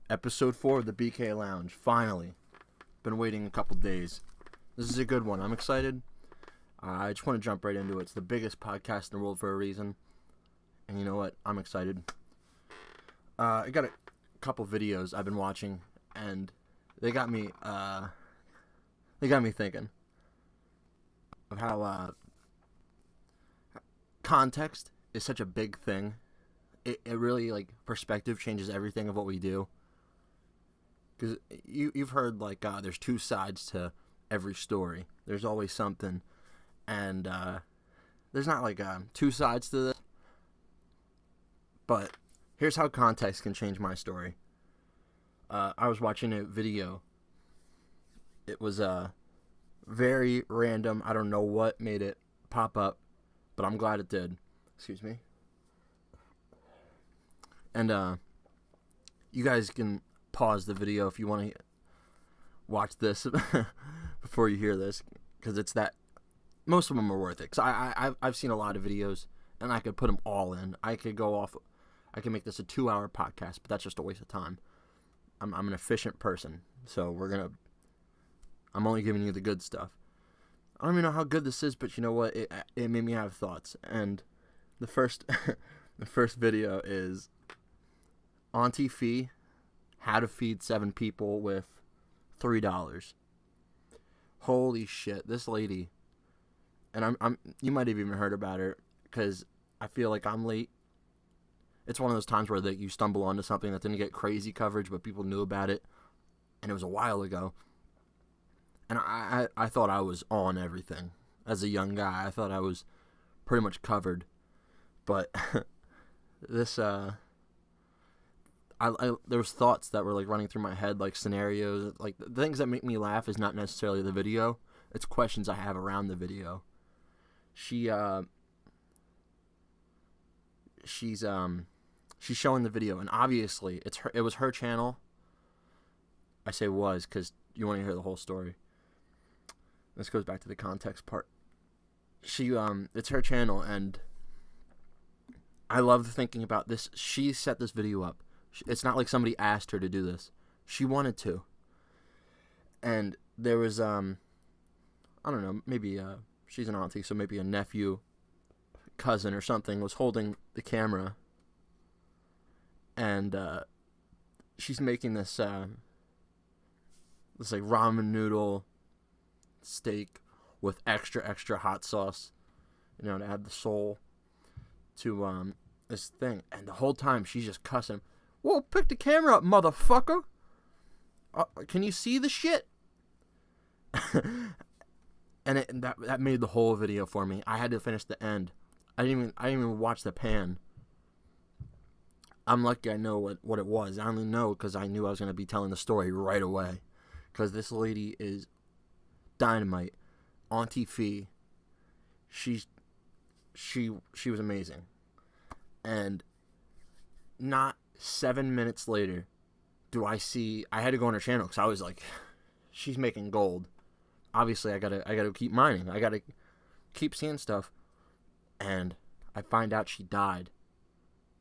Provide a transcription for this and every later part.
Episode 4 of the BK Lounge. Finally. Been waiting a couple days. This is a good one. I'm excited. I just want to jump right into it. It's the biggest podcast in the world for a reason. And you know what? I'm excited. I got a couple videos I've been watching, and they got me thinking of how context is such a big thing. It really, like, perspective changes everything of what we do. Because you've heard, like, there's two sides to every story. There's always something. And there's not, like, two sides to this. But here's how context can change my story. I was watching a video. It was very random. I don't know what made it pop up, but I'm glad it did. Excuse me. And you guys can pause the video if you want to watch this before you hear this, because it's that most of them are worth it. Cause I've seen a lot of videos, and I could put them all in. I could go off. I can make this a 2-hour podcast, but that's just a waste of time. I'm an efficient person, so I'm only giving you the good stuff. I don't even know how good this is, but you know what? It made me have thoughts. And the first the first video is Auntie Fee, how to feed 7 people with $3. Holy shit, this lady. And you might have even heard about her, because I feel like I'm late. It's one of those times where you stumble onto something that didn't get crazy coverage, but people knew about it, and it was a while ago. And I thought I was on everything. As a young guy, I thought I was pretty much covered. But this, there was thoughts that were, like, running through my head, like scenarios. Like, the things that make me laugh is not necessarily the video. It's questions I have around the video. She's showing the video, and obviously it was her channel. I say was because you want to hear the whole story. This goes back to the context part. It's her channel, and I love thinking about this. She set this video up. It's not like somebody asked her to do this. She wanted to. And there was, I don't know, maybe, she's an auntie, so maybe a nephew, cousin or something was holding the camera. And, she's making this like ramen noodle steak with extra hot sauce, to add the soul to, this thing. And the whole time she's just cussing. Whoa, pick the camera up, motherfucker. Can you see the shit? And that made the whole video for me. I had to finish the end. I didn't even watch the pan. I'm lucky I know what it was. I only know because I knew I was going to be telling the story right away. Because this lady is dynamite. Auntie Fee. She was amazing. And not 7 minutes later I had to go on her channel because I was like, she's making gold. Obviously, I gotta keep mining. I gotta keep seeing stuff. And I find out she died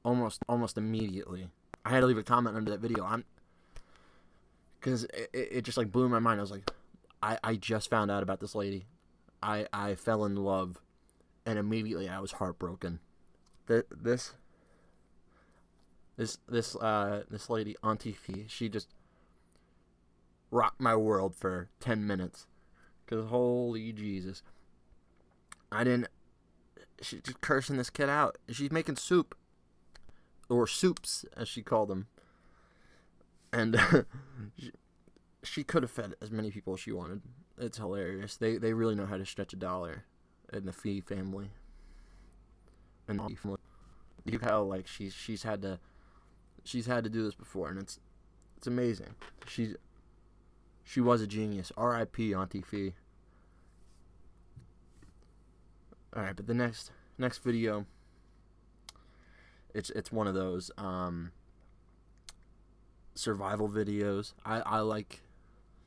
almost immediately. I had to leave a comment under that video. Because it just, like, blew my mind. I was like, I just found out about this lady. I fell in love, and immediately I was heartbroken. This lady, Auntie Fee, she just rocked my world for 10 minutes. Because holy Jesus. She's just cursing this kid out. She's making soup. Or soups, as she called them. And she could have fed as many people as she wanted. It's hilarious. They really know how to stretch a dollar in the Fee family. And the Fee family. You how, like, she's had to do this before, and it's amazing. She was a genius. R.I.P. Auntie Fee. All right, but the next video, it's one of those survival videos. I like,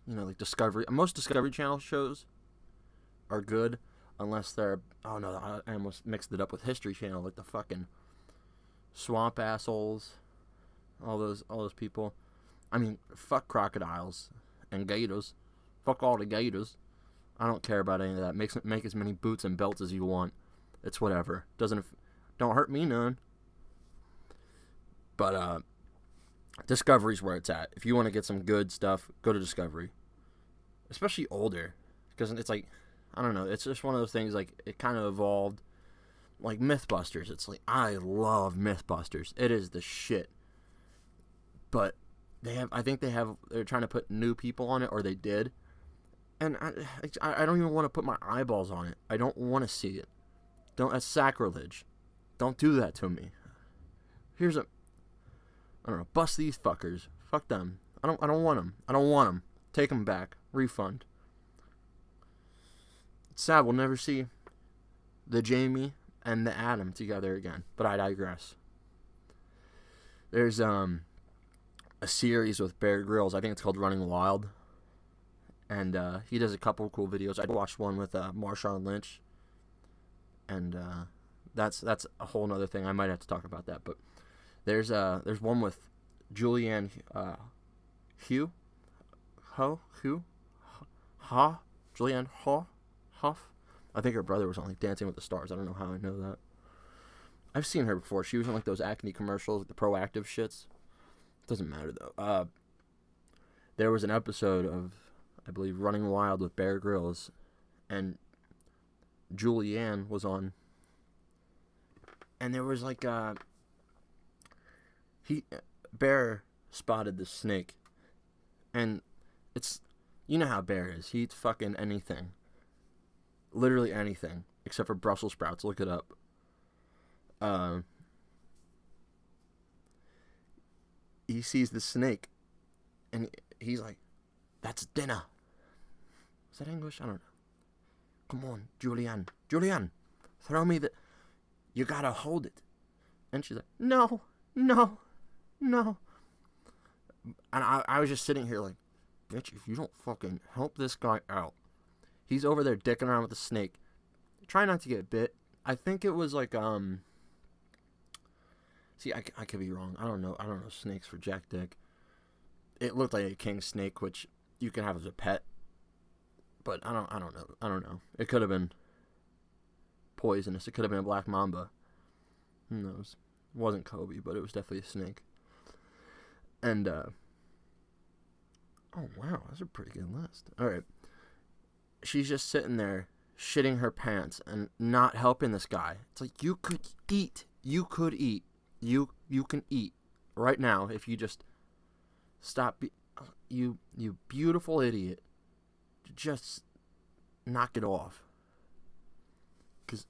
like Discovery. Most Discovery Channel shows are good, unless they're, oh no, I almost mixed it up with History Channel, like the fucking swamp assholes, all those people. I mean, fuck crocodiles and gators. Fuck all the gators. I don't care about any of that. Make as many boots and belts as you want. It's whatever. Don't hurt me none. But Discovery's where it's at. If you want to get some good stuff, go to Discovery. Especially older, because it's like, I don't know. It's just one of those things. Like, it kind of evolved. Like Mythbusters. It's like, I love Mythbusters. It is the shit. But they're trying to put new people on it, or they did. And I don't even want to put my eyeballs on it. I don't want to see it. That's sacrilege. Don't do that to me. I don't know, bust these fuckers. Fuck them. I don't want them. I don't want them. Take them back. Refund. It's sad we'll never see the Jamie and the Adam together again. But I digress. There's a series with Bear Grylls. I think it's called Running Wild. And he does a couple of cool videos. I watched one with Marshawn Lynch. And that's a whole nother thing. I might have to talk about that. But there's one with Julianne Julianne Hough. I think her brother was on like Dancing with the Stars. I don't know how I know that. I've seen her before. She was in like those acne commercials, the Proactive shits. Doesn't matter though. There was an episode of, I believe, Running Wild with Bear Grylls, and Julianne was on, and there was like Bear spotted the snake, and it's, you know how Bear is. He eats fucking anything, literally anything except for Brussels sprouts. Look it up. He sees the snake, and he's like, "That's dinner." Is that English? I don't know. Come on, Julianne, throw me the. You gotta hold it. And she's like, no. And I was just sitting here like, bitch, if you don't fucking help this guy out. He's over there dicking around with the snake. Try not to get bit. I think it was like, see, I could be wrong. I don't know snakes for jack dick. It looked like a king snake, which you can have as a pet. But I don't know. It could have been poisonous. It could have been a black mamba. Who knows? It wasn't Kobe, but it was definitely a snake. And, oh wow, that's a pretty good list. Alright. She's just sitting there, shitting her pants, and not helping this guy. It's like, you could eat. You could eat. You can eat. Right now, if you just stop. You beautiful idiot. Just knock it off. Because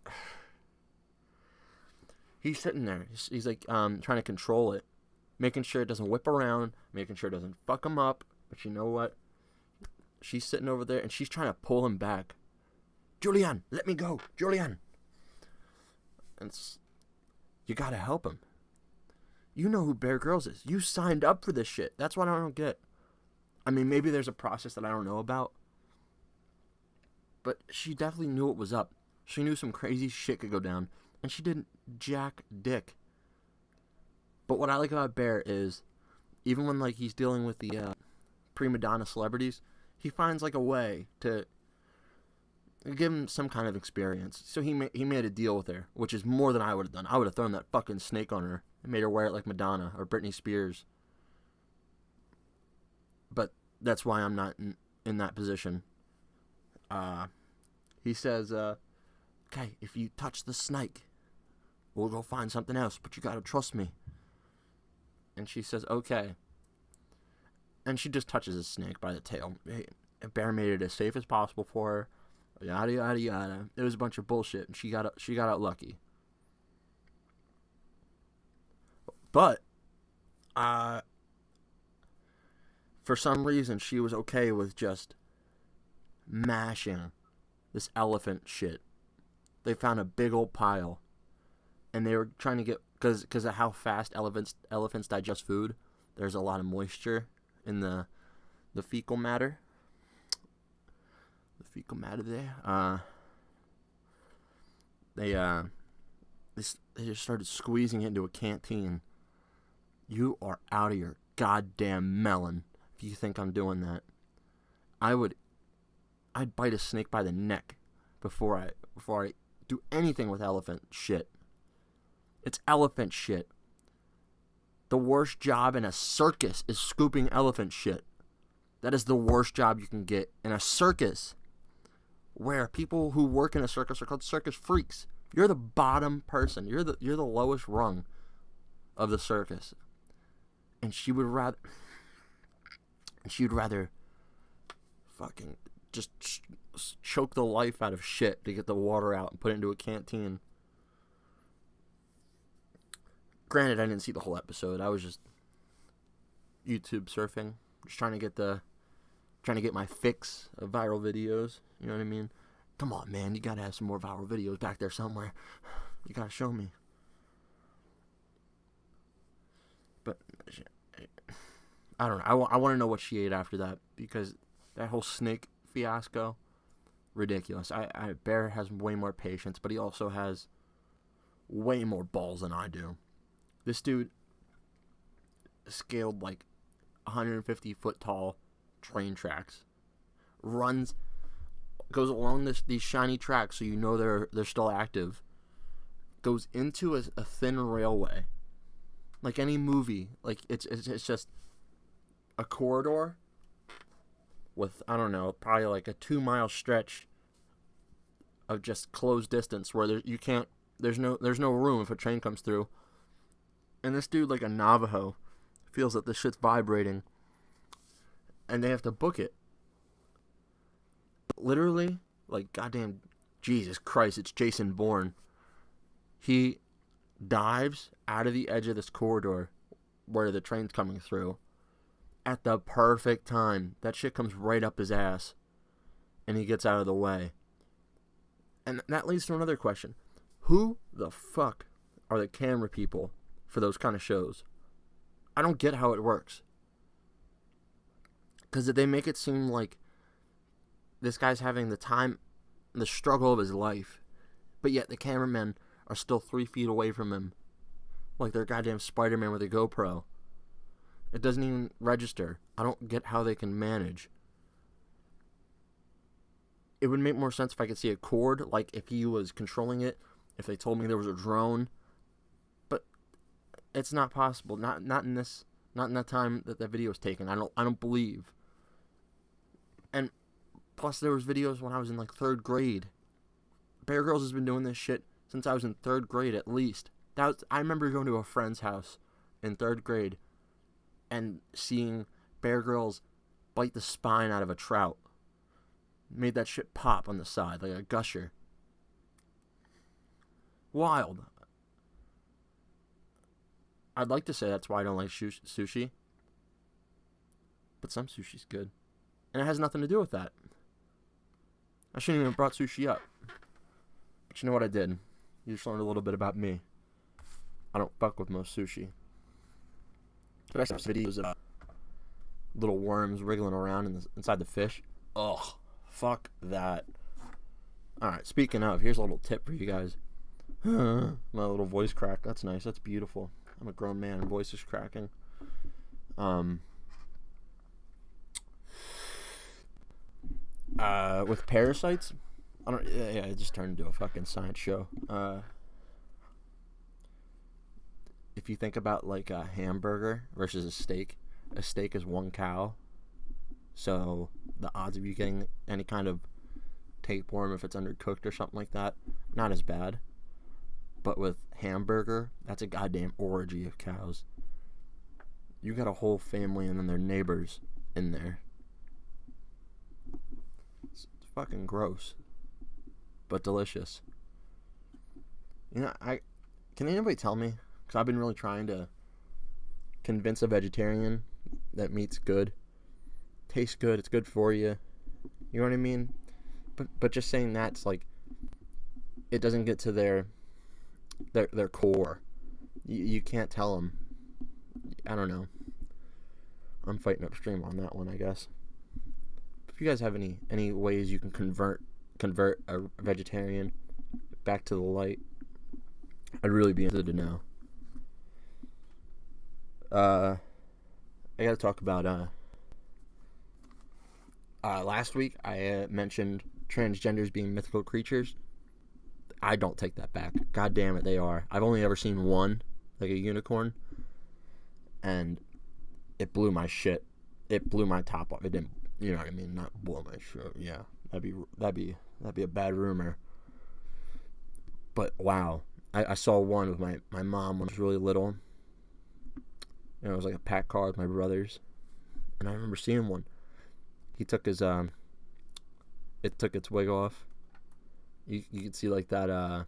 he's sitting there. He's like trying to control it. Making sure it doesn't whip around. Making sure it doesn't fuck him up. But you know what? She's sitting over there and she's trying to pull him back. Julianne, let me go. Julianne. And you gotta help him. You know who Bear Grylls is. You signed up for this shit. That's what I don't get. I mean, maybe there's a process that I don't know about. But she definitely knew what was up. She knew some crazy shit could go down. And she didn't jack dick. But what I like about Bear is, even when like he's dealing with the prima donna celebrities, he finds like a way to give him some kind of experience. So he made a deal with her, which is more than I would have done. I would have thrown that fucking snake on her and made her wear it like Madonna or Britney Spears. But that's why I'm not in that position. He says, okay, if you touch the snake, we'll go find something else, but you gotta trust me. And she says, okay. And she just touches the snake by the tail. Bear made it as safe as possible for her. Yada, yada, yada. It was a bunch of bullshit, and she got out lucky. But, for some reason, she was okay with just mashing this elephant shit. They found a big old pile, and they were trying to get, because of how fast elephants digest food. There's a lot of moisture in the fecal matter. The fecal matter there. They just started squeezing it into a canteen. You are out of your goddamn melon if you think I'm doing that. I'd bite a snake by the neck before I do anything with elephant shit. It's elephant shit. The worst job in a circus is scooping elephant shit. That is the worst job you can get in a circus, where people who work in a circus are called circus freaks. You're the bottom person. You're the lowest rung of the circus. And she'd rather fucking just choke the life out of shit to get the water out and put it into a canteen. Granted, I didn't see the whole episode. I was just YouTube surfing, just trying to get my fix of viral videos. You know what I mean? Come on, man, you gotta have some more viral videos back there somewhere. You gotta show me. But I don't know. I want to know what she ate after that, because that whole snake fiasco, ridiculous. Bear has way more patience, but he also has way more balls than I do. This dude scaled like 150 foot tall train tracks, goes along these shiny tracks so you know they're still active, goes into a thin railway, like any movie. Like it's just a corridor with, I don't know, probably like a 2-mile stretch of just closed distance where there's no room if a train comes through. And this dude, like a Navajo, feels that this shit's vibrating, and they have to book it. Literally, like, goddamn, Jesus Christ, it's Jason Bourne. He dives out of the edge of this corridor where the train's coming through at the perfect time. That shit comes right up his ass, and he gets out of the way. And that leads to another question. Who the fuck are the camera people for those kind of shows? I don't get how it works. Because they make it seem like this guy's having the struggle of his life, but yet the cameramen are still 3 feet away from him, like they're goddamn Spider-Man with a GoPro. It doesn't even register. I don't get how they can manage. It would make more sense if I could see a cord, like if he was controlling it, if they told me there was a drone. But it's not possible. Not in that time that video was taken. I don't believe. And plus there was videos when I was in like 3rd grade. Bear Grylls has been doing this shit since I was in 3rd grade at least. I remember going to a friend's house in 3rd grade and seeing Bear Grylls bite the spine out of a trout. Made that shit pop on the side like a gusher. Wild. I'd like to say that's why I don't like sushi. But some sushi's good. And it has nothing to do with that. I shouldn't even have brought sushi up. But you know what I did? You just learned a little bit about me. I don't fuck with most sushi. But I saw videos of little worms wriggling around inside the fish. Ugh. Fuck that. Alright, speaking of, here's a little tip for you guys. My little voice crack. That's nice. That's beautiful. I'm a grown man. Voice is cracking. With parasites, it just turned into a fucking science show. If you think about like a hamburger versus a steak is 1 cow. So the odds of you getting any kind of tapeworm if it's undercooked or something like that, not as bad. But with hamburger, that's a goddamn orgy of cows. You got a whole family and then their neighbors in there. It's fucking gross, but delicious. You know, can anybody tell me? Because I've been really trying to convince a vegetarian that meat's good. Tastes good, it's good for you. You know what I mean? But just saying that's like, it doesn't get to their core. You can't tell them. I don't know. I'm fighting upstream on that one, I guess. If you guys have any ways you can convert a vegetarian back to the light, I'd really be interested to know. I gotta talk about last week I mentioned transgenders being mythical creatures. I don't take that back. God damn it, they are. I've only ever seen one, like a unicorn, and it blew my shit. It blew my top off. It didn't, you know what I mean? Not blow my shit. Yeah, that'd be a bad rumor. But wow, I saw one with my mom when I was really little. You know, it was like a packed car with my brothers, and I remember seeing one. He took his it took its wig off. You could see like that.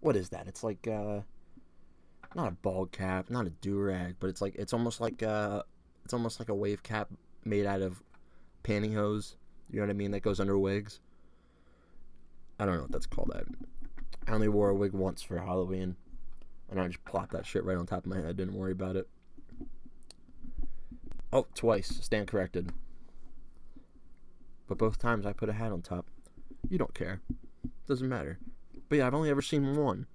What is that? It's like not a bald cap, not a do-rag, but it's almost like a wave cap made out of pantyhose. You know what I mean? That goes under wigs. I don't know what that's called. I only wore a wig once for Halloween, and I just plopped that shit right on top of my head. Didn't worry about it. Oh, twice. Stand corrected. But both times I put a hat on top. You don't care. Doesn't matter. But yeah, I've only ever seen one.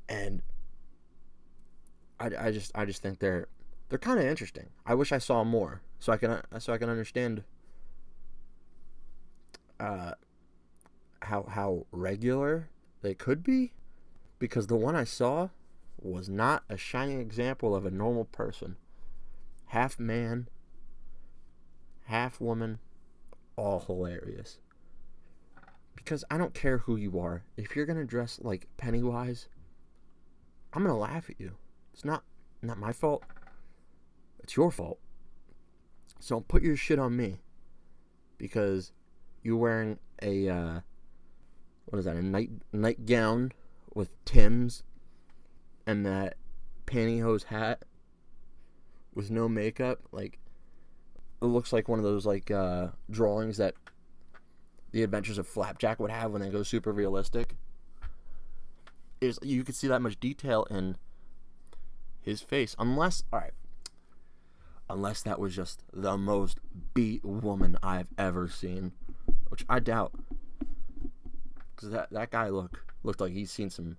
And I just think they're kind of interesting. I wish I saw more so I can understand how regular they could be, because the one I saw was not a shining example of a normal person. Half man, half woman, all hilarious. Because I don't care who you are. If you're gonna dress like Pennywise, I'm gonna laugh at you. It's not my fault. It's your fault. So put your shit on me, because you're wearing a what is that? A nightgown with Tim's and that pantyhose hat with no makeup. Like, it looks like one of those like drawings that the Adventures of Flapjack would have when they go super realistic. You could see that much detail in his face, unless that was just the most beat woman I've ever seen, which I doubt, because that guy looked like he's seen some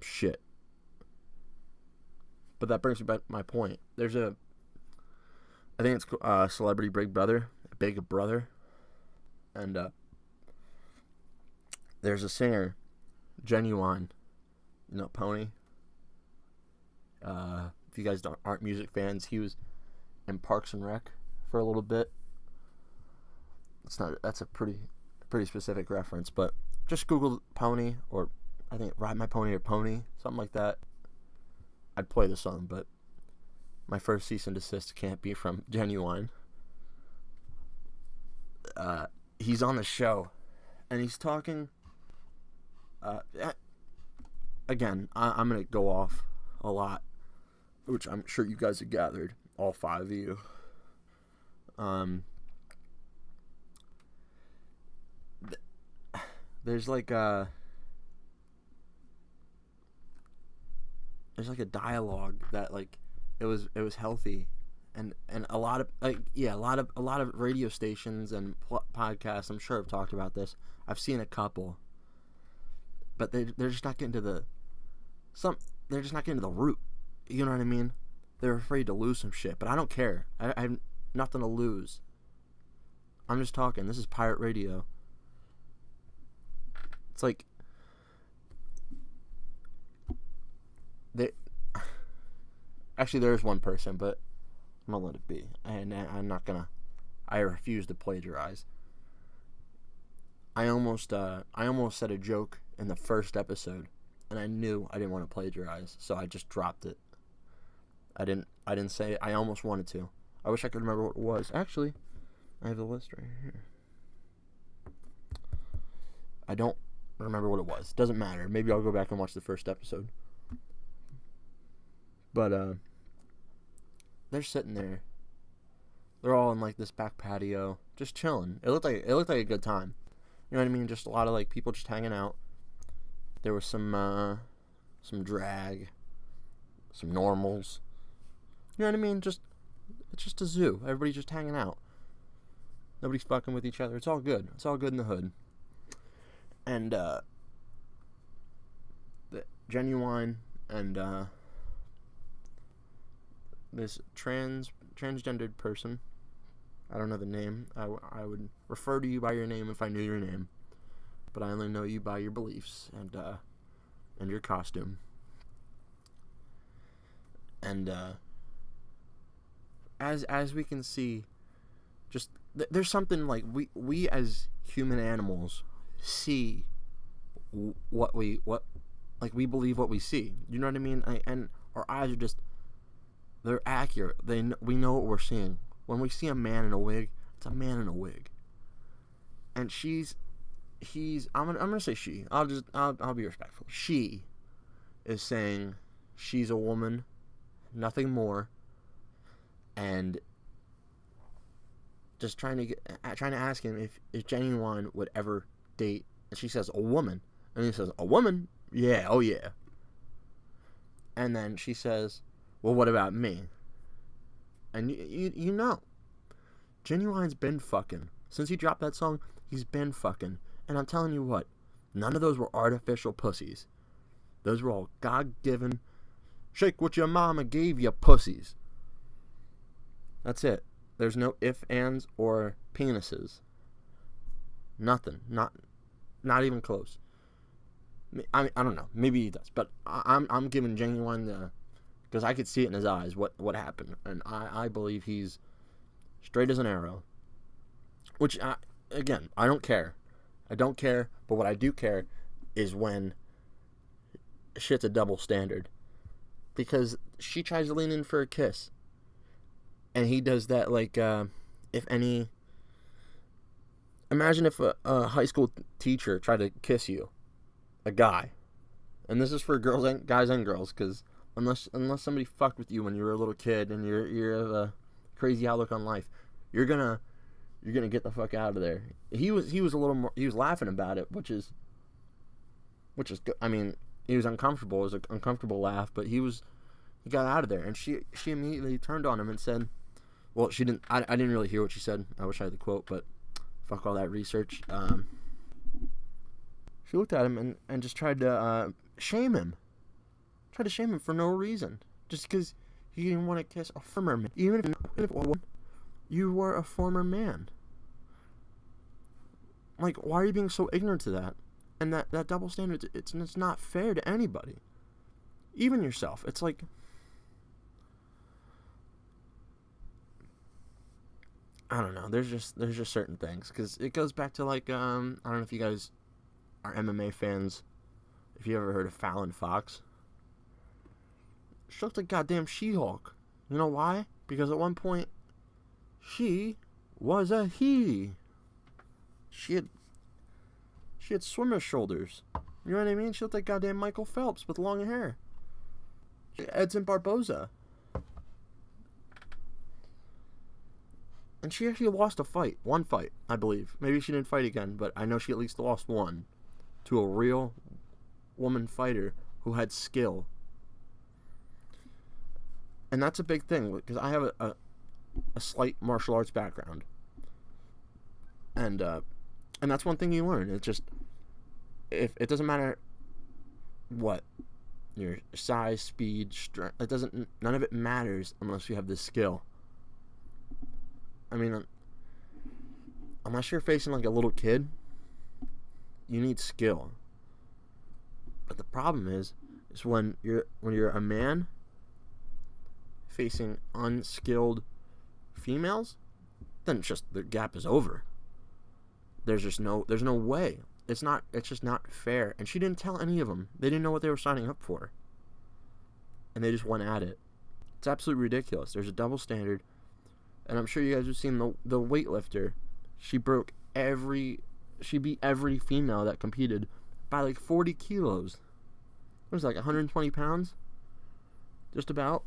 shit. But that brings me back to my point. I think it's Celebrity Big Brother, and there's a singer, Genuine, Pony. If you guys aren't music fans, he was in Parks and Rec for a little bit. That's a pretty specific reference, but just Google Pony, or I think Ride My Pony or Pony, something like that. I'd play the song, but my first cease and desist can't be from Genuine. He's on the show, and he's talking. Again, I'm gonna go off a lot, which I'm sure you guys have gathered, all 5 of you. There's like a dialogue that, like, it was healthy, and a lot of a lot of radio stations and podcasts, I'm sure, have talked about this. I've seen a couple, but they're just not getting to the root. You know what I mean? They're afraid to lose some shit, but I don't care. I have nothing to lose. I'm just talking. This is pirate radio. It's like actually, there is one person, but I'm gonna let it be. And I refuse to plagiarize. I almost said a joke in the first episode, and I knew I didn't want to plagiarize, so I just dropped it. I didn't say it. I almost wanted to. I wish I could remember what it was. Actually, I have the list right here. I don't remember what it was. Doesn't matter. Maybe I'll go back and watch the first episode. But they're sitting there. They're all in like this back patio, just chilling. It looked like a good time. You know what I mean? Just a lot of like people just hanging out. There was some drag, some normals. You know what I mean? It's just a zoo. Everybody's just hanging out. Nobody's fucking with each other. It's all good. It's all good in the hood. And the Genuine and this transgendered person. I don't know the name. I would refer to you by your name if I knew your name, but I only know you by your beliefs and your costume. And as we can see, just there's something like we as human animals see what we believe what we see. You know what I mean? And our eyes are they're accurate. We know what we're seeing. When we see a man in a wig, it's a man in a wig. And I'm gonna say she. I'll be respectful. She is saying she's a woman, nothing more, and just trying to ask him if Genuine would ever date. And she says a woman, and he says a woman. Yeah, oh yeah. And then she says, well, what about me? And you know, Genuine's been fucking. Since he dropped that song, he's been fucking. And I'm telling you what, none of those were artificial pussies. Those were all God-given, shake what your mama gave you pussies. That's it. There's no ifs, ands, or penises. Nothing. Not even close. I don't know. Maybe he does. But I'm giving Genuine the... Because I could see it in his eyes, what happened. And I believe he's straight as an arrow. Which, again, I don't care. I don't care. But what I do care is when shit's a double standard. Because she tries to lean in for a kiss. And he does that like, if any... Imagine if a high school teacher tried to kiss you. A guy. And this is for guys and girls, because... Unless somebody fucked with you when you were a little kid and you're a crazy outlook on life, you're gonna get the fuck out of there. He was a little more. He was laughing about it, which is good. I mean, he was uncomfortable. It was an uncomfortable laugh, but he got out of there, and she immediately turned on him and said, well, she didn't. I didn't really hear what she said. I wish I had the quote, but fuck all that research. She looked at him and just tried to shame him. Tried to shame him for no reason. Just because he didn't want to kiss a former man. Even if you were a former man. Like, why are you being so ignorant to that? And that double standard, it's not fair to anybody. Even yourself. It's like... I don't know. There's just certain things. Because it goes back to, like, I don't know if you guys are MMA fans. If you ever heard of Fallon Fox. She looked like goddamn She-Hulk. You know why? Because at one point, she was a he. She had swimmer shoulders. You know what I mean? She looked like goddamn Michael Phelps with long hair. Edson Barboza. And she actually lost a fight. One fight, I believe. Maybe she didn't fight again, but I know she at least lost one. To a real woman fighter who had skill. And that's a big thing, because I have a slight martial arts background. And that's one thing you learn. It's just, if it doesn't matter what, your size, speed, strength, none of it matters unless you have this skill. I mean, unless you're facing like a little kid, you need skill. But the problem is when you're a man facing unskilled females, then it's just the gap is over. There's no way. It's just not fair. And she didn't tell any of them. They didn't know what they were signing up for. And they just went at it. It's absolutely ridiculous. There's a double standard. And I'm sure you guys have seen the weightlifter. She beat every female that competed by like 40 kilos. What was it, like 120 pounds? Just about.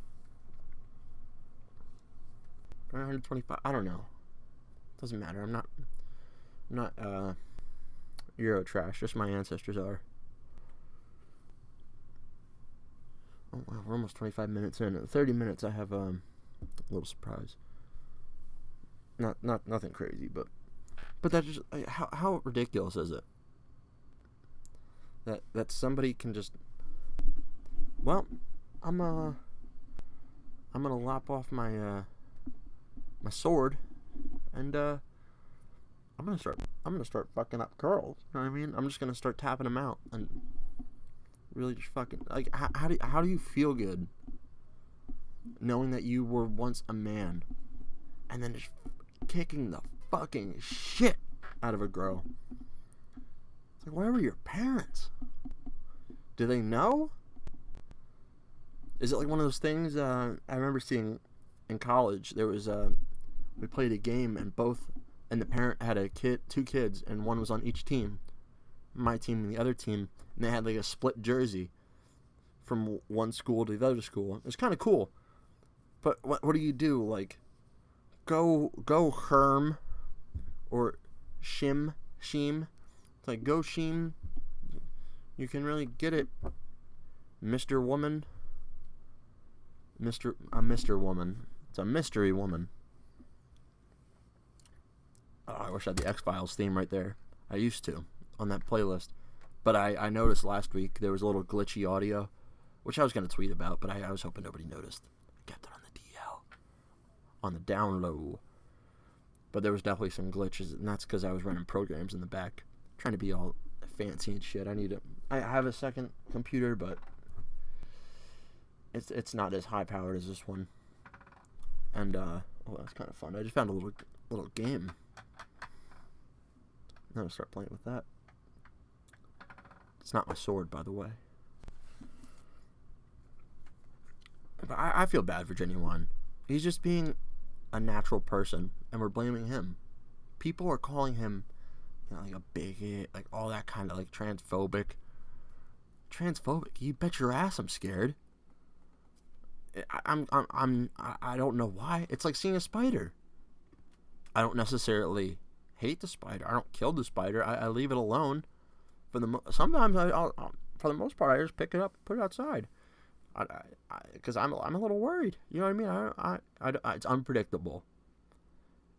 125. I don't know. Doesn't matter. I'm not Euro trash. Just my ancestors are. Oh wow, we're almost 25 minutes in. In 30 minutes, I have a little surprise. Nothing crazy, but that's just how ridiculous is it? That somebody can just, well, I'm I'm gonna lop off my my sword, and I'm gonna start fucking up girls. You know what I mean? I'm just gonna start tapping them out and really just fucking like. How do you feel good knowing that you were once a man, and then just kicking the fucking shit out of a girl? It's like, where were your parents? Do they know? Is it like one of those things? I remember seeing in college. There was we played a game, and the parent had two kids, and one was on each team, my team and the other team, and they had like a split jersey from one school to the other school. It was kind of cool, but what do you do? Like, go Herm, or Sheem. It's like, go Sheem. You can really get it, Mr. Woman. Mr. Woman. It's a mystery woman. Oh, I wish I had the X-Files theme right there. I used to on that playlist. But I noticed last week there was a little glitchy audio, which I was going to tweet about, but I was hoping nobody noticed. I kept it on the DL. On the down low. But there was definitely some glitches, and that's because I was running programs in the back. Trying to be all fancy and shit. I have a second computer, but it's not as high powered as this one. And that's kind of fun. I just found a little game. I'm gonna start playing with that. It's not my sword, by the way. But I feel bad for Genuine. He's just being a natural person, and we're blaming him. People are calling him, like a bigot, like all that kind of like transphobic. You bet your ass I'm scared. I don't know why. It's like seeing a spider. I don't necessarily hate the spider. I don't kill the spider. I leave it alone. Sometimes for the most part, I just pick it up, and put it outside. Because I'm a little worried. You know what I mean? It's unpredictable.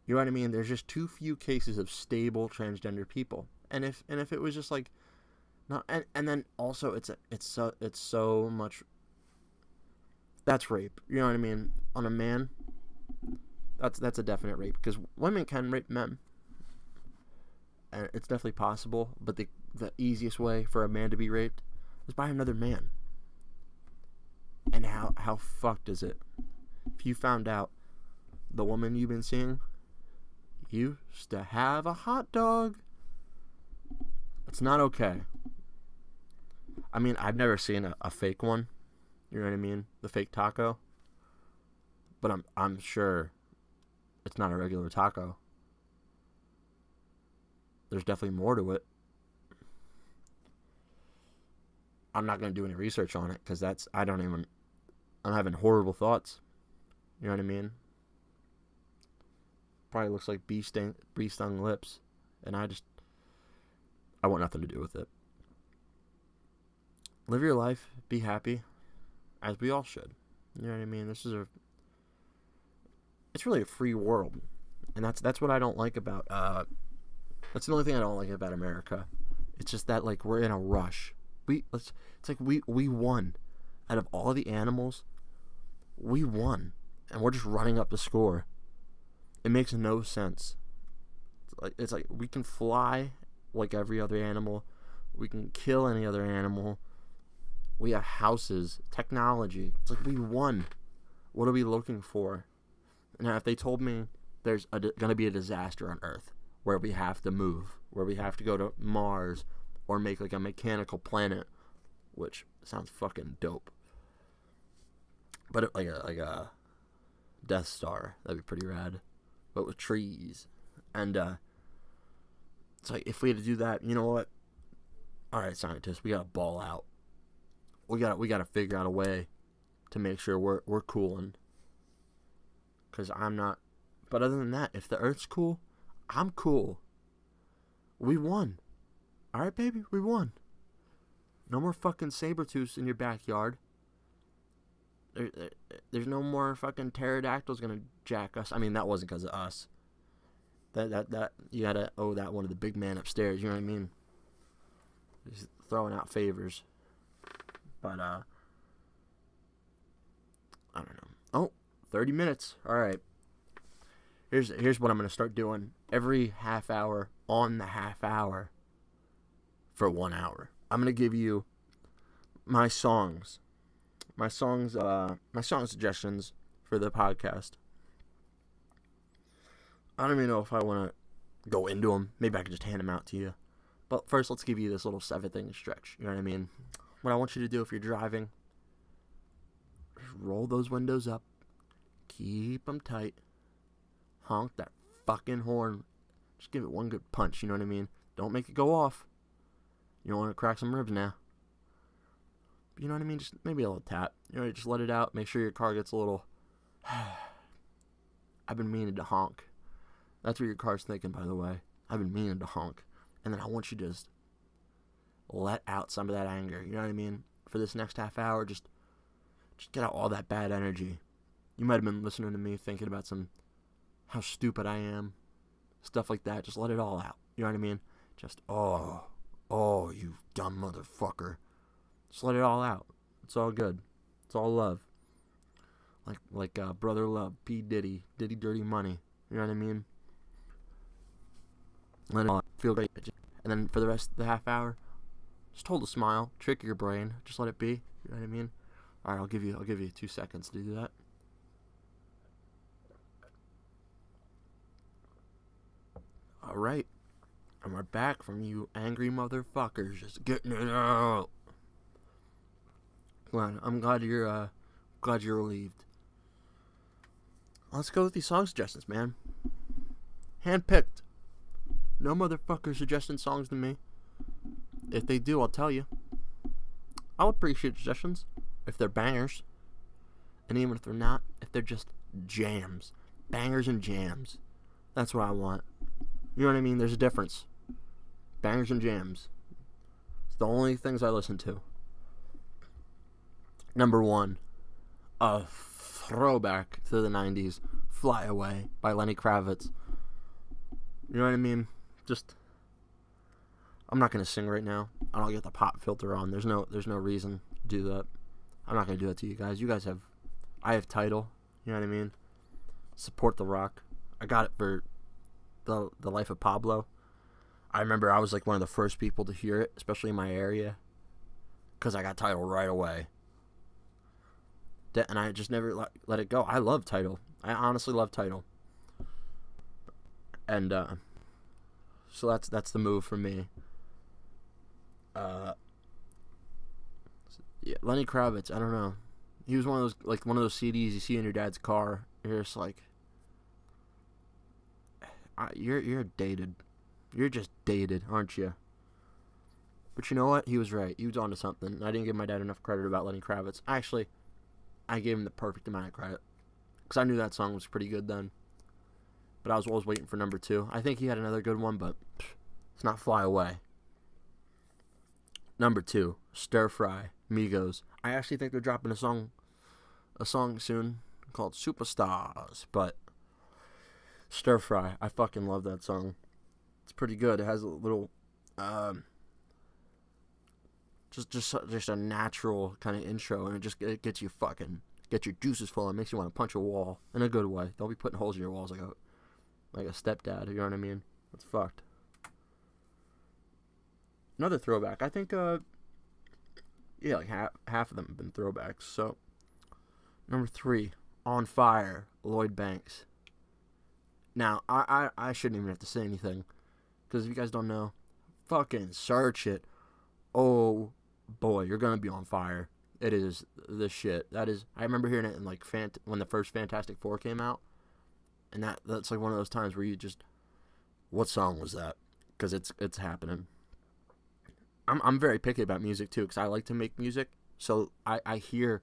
You know what I mean? There's just too few cases of stable transgender people. And if it was just like, not, and then also it's so much. That's rape. You know what I mean? On a man, that's a definite rape, because women can rape men, and it's definitely possible. But the easiest way for a man to be raped is by another man. And how fucked is it if you found out the woman you've been seeing used to have a hot dog? It's not okay. I mean, I've never seen a fake one. You know what I mean? The fake taco. But I'm sure it's not a regular taco. There's definitely more to it. I'm not going to do any research on it, because I'm having horrible thoughts. You know what I mean? Probably looks like bee stung lips. And I want nothing to do with it. Live your life. Be happy. As we all should. You know what I mean? It's really a free world. And that's what I don't like about, that's the only thing I don't like about America. It's just that, like, we're in a rush. It's like we won. Out of all the animals, we won. And we're just running up the score. It makes no sense. It's like we can fly like every other animal. We can kill any other animal. We have houses, technology. It's like we won. What are we looking for? Now, if they told me there's going to be a disaster on Earth where we have to move, where we have to go to Mars, or make like a mechanical planet, which sounds fucking dope. But like a Death Star, that'd be pretty rad. But with trees. And it's like, if we had to do that, you know what? All right, scientists, we got to ball out. We got to figure out a way to make sure we're cooling. Because I'm not. But other than that, if the Earth's cool, I'm cool. We won. All right, baby, we won. No more fucking saber-tooths in your backyard. There's no more fucking pterodactyls gonna jack us. I mean, that wasn't because of us. That you gotta owe that one to the big man upstairs. You know what I mean? He's throwing out favors. But I don't know. Oh, 30 minutes. All right. Here's what I'm going to start doing. Every half hour on the half hour for 1 hour. I'm going to give you my song suggestions for the podcast. I don't even know if I want to go into them. Maybe I could just hand them out to you. But first, let's give you this little 7-thing stretch. You know what I mean? What I want you to do if you're driving, roll those windows up. Keep them tight. Honk that fucking horn. Just give it one good punch, you know what I mean? Don't make it go off. You don't want to crack some ribs now. You know what I mean? Just maybe a little tap. You know, just let it out. Make sure your car gets a little... I've been meaning to honk. That's what your car's thinking, by the way. I've been meaning to honk. And then I want you to just let out some of that anger. You know what I mean? For this next half hour, just get out all that bad energy. You might have been listening to me thinking about how stupid I am. Stuff like that. Just let it all out. You know what I mean? Just, oh, you dumb motherfucker. Just let it all out. It's all good. It's all love. Like Brother Love, P. Diddy Dirty Money. You know what I mean? Let it all out. Feel great. And then for the rest of the half hour, just hold a smile. Trick your brain. Just let it be. You know what I mean? All right, I'll give you 2 seconds to do that. All right, and we're back from you angry motherfuckers just getting it out. I'm glad you're relieved. Let's go with these song suggestions, man. Handpicked. No motherfucker suggesting songs to me. If they do, I'll tell you. I'll appreciate suggestions if they're bangers. And even if they're not, if they're just jams. Bangers and jams. That's what I want. You know what I mean? There's a difference. Bangers and jams. It's the only things I listen to. Number 1. A throwback to the 90s. Fly Away by Lenny Kravitz. You know what I mean? I'm not going to sing right now. I don't get the pop filter on. There's no reason to do that. I'm not going to do that to you guys. I have Tidal. You know what I mean? Support the rock. I got it for the Life of Pablo. I remember I was like one of the first people to hear it, especially in my area, because I got Tidal right away. And I just never let it go. I love Tidal. I honestly love Tidal. And so that's the move for me. Yeah, Lenny Kravitz. I don't know. He was one of those CDs you see in your dad's car. You're just like, you're dated. You're just dated, aren't you? But you know what? He was right. He was onto something. I didn't give my dad enough credit about Lenny Kravitz. Actually, I gave him the perfect amount of credit, because I knew that song was pretty good then. But I was always waiting for number 2. I think he had another good one, but it's not Fly Away. Number 2, Stir Fry, Migos. I actually think they're dropping a song soon called Superstars, but Stir Fry, I fucking love that song. It's pretty good. It has a little, just a natural kind of intro, and it gets your juices flowing. It makes you want to punch a wall in a good way. Don't be putting holes in your walls like a stepdad. You know what I mean? That's fucked. Another throwback. I think, like half of them have been throwbacks. So, number 3, On Fire, Lloyd Banks. Now, I shouldn't even have to say anything, because if you guys don't know, fucking search it. Oh boy, you're gonna be on fire. It is the shit. That is, I remember hearing it in like when the first Fantastic Four came out, and that's like one of those times where you just, what song was that? Because it's happening. I'm very picky about music too, because I like to make music, so I hear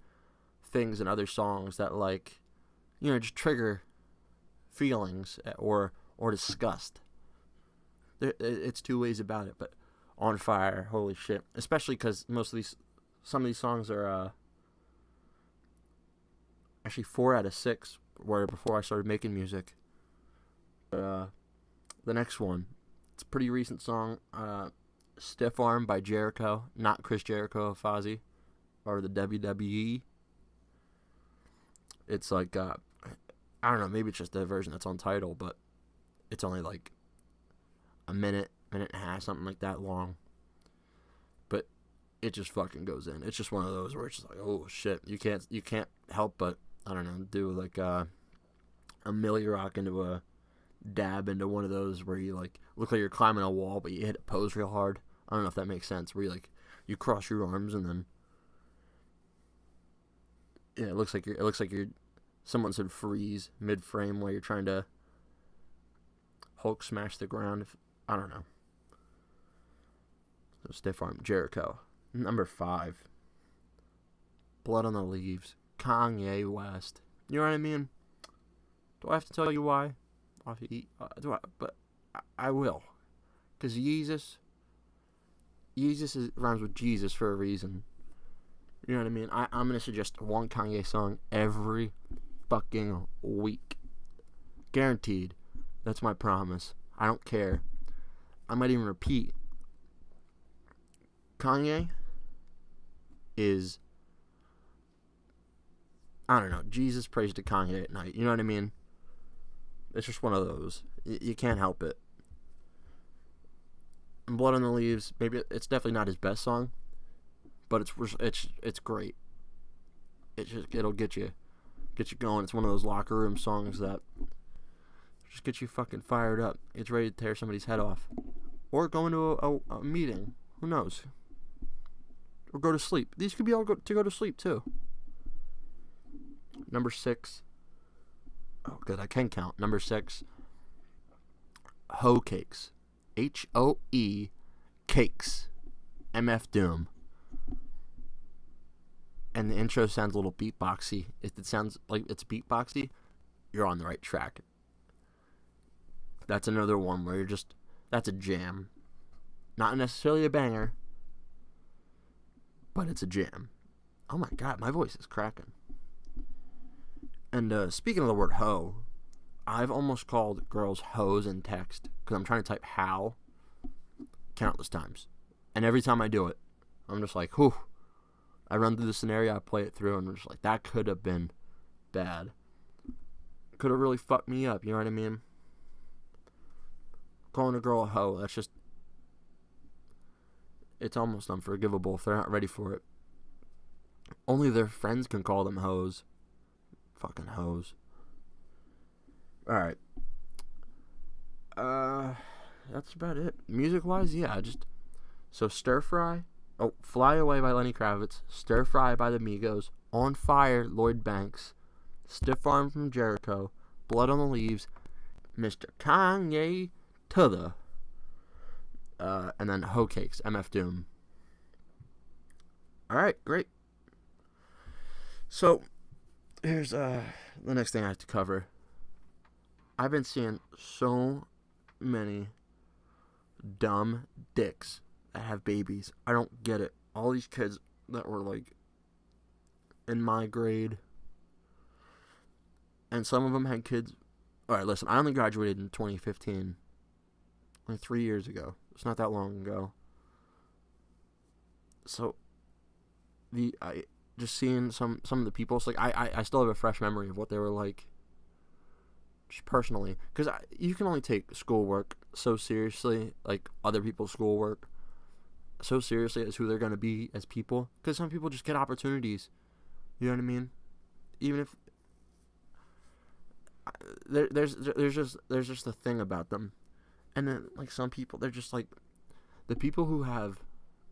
things in other songs that, like, you know, just trigger feelings or disgust. It's two ways about it, but On Fire, holy shit. Especially because some of these songs are actually 4 out of 6 were before I started making music. But the next one, it's a pretty recent song, Stiff Arm by Jericho, not Chris Jericho of Fozzy or the WWE. It's like I don't know, maybe it's just the version that's on Tidal, but it's only like a minute and a half, something like that long. But it just fucking goes in. It's just one of those where it's just like, oh shit, you can't help but, I don't know, do like a Millie Rock into a dab into one of those where you like look like you're climbing a wall, but you hit a pose real hard. I don't know if that makes sense. Where you cross your arms and then it looks like you're someone said freeze mid frame while you're trying to Hulk smash the ground. I don't know. So stiff arm Jericho. Number 5. Blood on the Leaves. Kanye West. You know what I mean? Do I have to tell you why? But I will. Because Jesus rhymes with Jesus for a reason. You know what I mean? I'm going to suggest one Kanye song every fucking week. Guaranteed. That's my promise. I don't care. I might even repeat. Kanye is, I don't know, Jesus prays to Kanye at night. You know what I mean? It's just one of those. You can't help it. And Blood on the Leaves, maybe it's definitely not his best song, but it's great. It'll get you going. It's one of those locker room songs that just gets you fucking fired up. It's ready to tear somebody's head off, or go into a meeting. Who knows? Or go to sleep. These could be all to go to sleep too. Number 6. Oh, good. I can count. Number 6. Hoe Cakes. HOE Cakes. MF Doom. And the intro sounds a little beatboxy. If it sounds like it's beatboxy, you're on the right track. That's another one where that's a jam. Not necessarily a banger, but it's a jam. Oh my god, my voice is cracking. And speaking of the word hoe, I've almost called girls hoes in text because I'm trying to type how countless times. And every time I do it, I'm just like, whew. I run through the scenario, I play it through, and I'm just like, that could have been bad. Could have really fucked me up, you know what I mean? Calling a girl a hoe, that's just, it's almost unforgivable if they're not ready for it. Only their friends can call them hoes. Fucking hoes. Alright. That's about it. Music-wise, yeah, so Stir Fry. Oh, Fly Away by Lenny Kravitz. Stir Fry by the Migos. On Fire, Lloyd Banks. Stiff Arm from Jericho. Blood on the Leaves. Mr. Kanye to the. And then Hoe Cakes, MF Doom. Alright, great. So, here's the next thing I have to cover. I've been seeing so many dumb dicks that have babies. I don't get it. All these kids that were like in my grade, and some of them had kids. Alright, listen, I only graduated in 2015. Like 3 years ago. It's not that long ago. So, I just seeing some of the people, so like I still have a fresh memory of what they were like, just personally, because you can only take schoolwork so seriously, like other people's schoolwork, so seriously as who they're gonna be as people, because some people just get opportunities, you know what I mean? Even if there's just a thing about them, and then like some people, they're just like, the people who have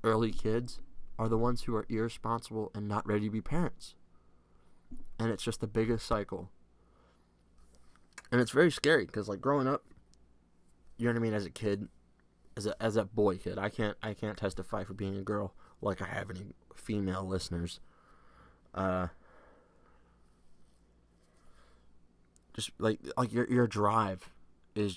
early kids are the ones who are irresponsible and not ready to be parents. And it's just the biggest cycle. And it's very scary because, like, growing up, you know what I mean, as a kid, as a boy kid, I can't testify for being a girl like I have any female listeners. Just like your drive is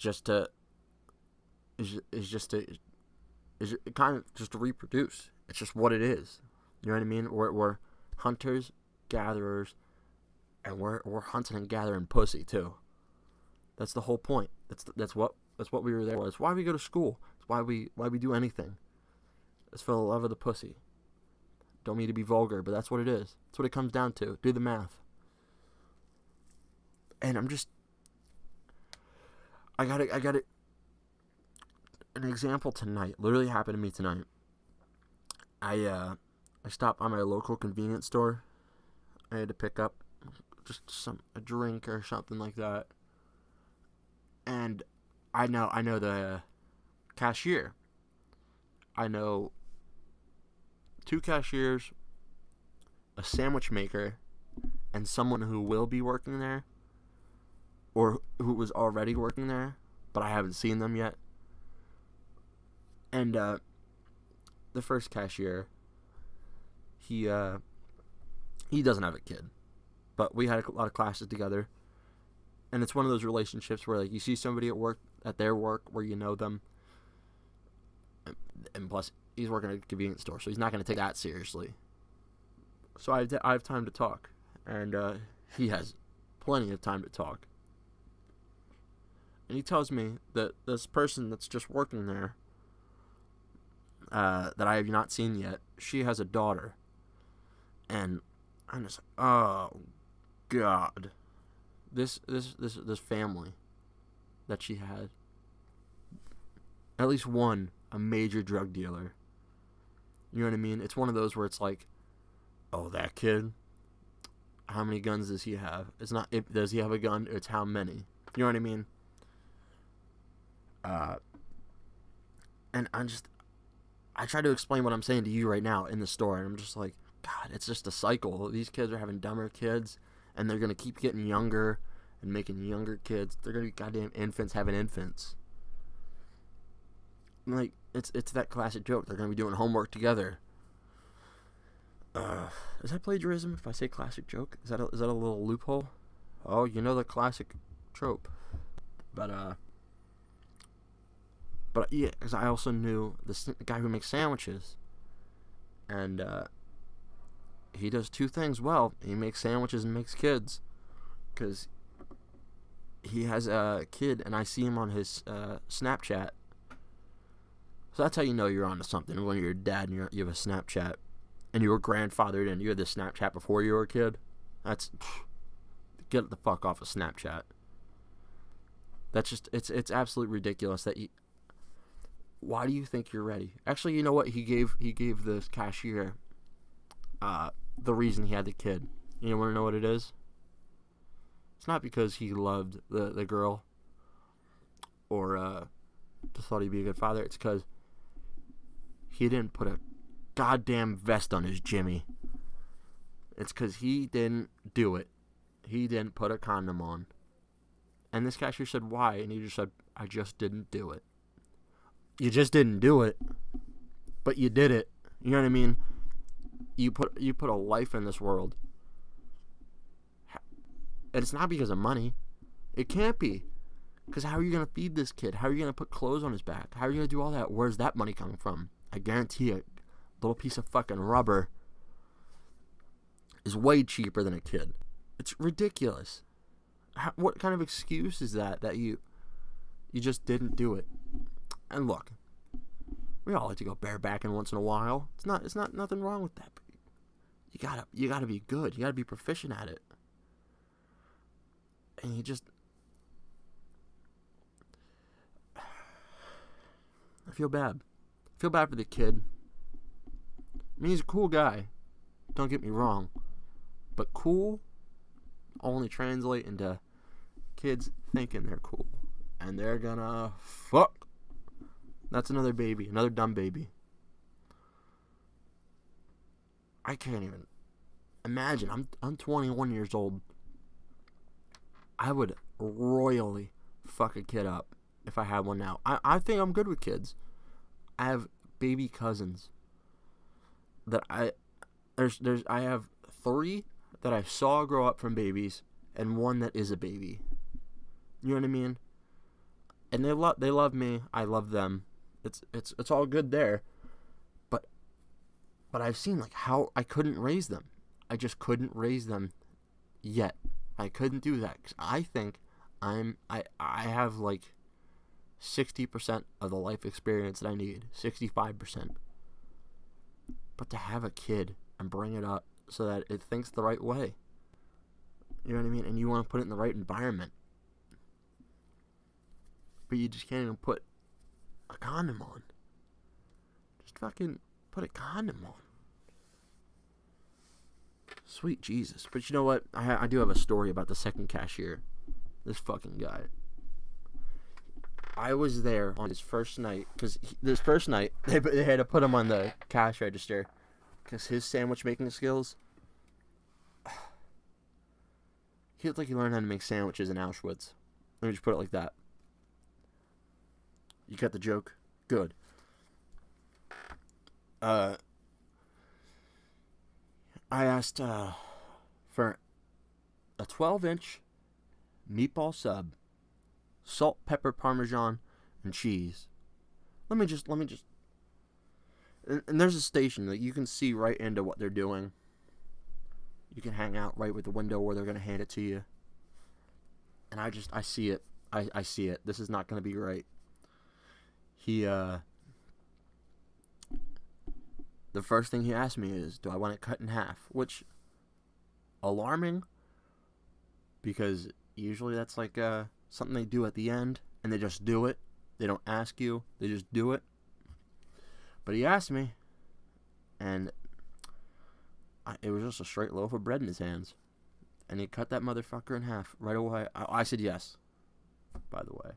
kind of just to reproduce. It's just what it is. You know what I mean? We're hunters, gatherers, and we're hunting and gathering pussy too. That's the whole point. That's what we were there for. That's why we go to school. It's why we do anything. It's for the love of the pussy. Don't mean to be vulgar, but that's what it is. That's what it comes down to. Do the math. And I got it. An example tonight. Literally happened to me tonight. I stopped by my local convenience store. I had to pick up just a drink or something like that. And I know the cashier. I know 2 cashiers, a sandwich maker, and someone who will be working there, or who was already working there, but I haven't seen them yet. And the first cashier, he doesn't have a kid, but we had a lot of classes together, and it's one of those relationships where, like, you see somebody at their work where you know them, and plus he's working at a convenience store, so he's not going to take that seriously. So I have time to talk, and he has plenty of time to talk. And he tells me that this person that's just working there, that I have not seen yet, she has a daughter. And I'm just like, oh God, this family that she had, at least one, a major drug dealer. You know what I mean? It's one of those where it's like, oh, that kid, how many guns does he have? It's not, does he have a gun? It's how many. You know what I mean? And I try to explain what I'm saying to you right now in the store, and I'm just like, God, it's just a cycle. These kids are having dumber kids, and they're going to keep getting younger and making younger kids. They're going to be goddamn infants having infants. Like, it's that classic joke. They're going to be doing homework together. Is that plagiarism if I say classic joke? Is that a little loophole? Oh, you know the classic trope. But yeah, because I also knew the guy who makes sandwiches. And he does 2 things well. He makes sandwiches and makes kids. Because he has a kid, and I see him on his Snapchat. So that's how you know you're onto something. When you're a dad and you have a Snapchat, and you were grandfathered and you had this Snapchat before you were a kid. That's, get the fuck off of Snapchat. That's just, it's absolutely ridiculous that why do you think you're ready? Actually, you know what? He gave the cashier the reason he had the kid. You want to know what it is? It's not because he loved the girl or just thought he'd be a good father. It's because he didn't put a goddamn vest on his Jimmy. It's because he didn't do it. He didn't put a condom on. And this cashier said, why? And he just said, I just didn't do it. You just didn't do it, but you did it. You know what I mean? You put a life in this world. And it's not because of money. It can't be. Because how are you going to feed this kid? How are you going to put clothes on his back? How are you going to do all that? Where's that money coming from? I guarantee a little piece of fucking rubber is way cheaper than a kid. It's ridiculous. What kind of excuse is that you just didn't do it? And look, we all like to go barebacking once in a while. It's not nothing wrong with that. You gotta be good. You gotta be proficient at it. And I feel bad. I feel bad for the kid. I mean, he's a cool guy. Don't get me wrong. But cool only translate into kids thinking they're cool. And they're gonna fuck. That's another baby. Another dumb baby. I can't even imagine. I'm 21 years old. I would royally fuck a kid up if I had one now. I think I'm good with kids. I have baby cousins that I have 3 that I saw grow up from babies and 1 that is a baby. You know what I mean? And they love me. I love them. It's all good there. But I've seen like how I couldn't raise them. I just couldn't raise them yet. I couldn't do that 'cause I think I have like 60% of the life experience that I need, 65%. But to have a kid and bring it up so that it thinks the right way, You know what I mean? And you want to put it in the right environment. But you just can't even put a condom on. Just fucking put a condom on. Sweet Jesus. But you know what? I do have a story about the second cashier. This fucking guy. I was there on his first night. Because this first night, they had to put him on the cash register. Because his sandwich making skills... He looked like he learned how to make sandwiches in Auschwitz. Let me just put it like that. You got the joke? Good. I asked for a 12-inch meatball sub, salt, pepper, parmesan, and cheese. Let me just. And there's a station that you can see right into what they're doing. You can hang out right with the window where they're gonna hand it to you. And I see it. I see it. This is not gonna be right. The first thing he asked me is, do I want it cut in half? Which, alarming, because usually that's like something they do at the end, and they just do it. They don't ask you, they just do it. But he asked me, and it was just a straight loaf of bread in his hands. And he cut that motherfucker in half right away. I said yes, by the way,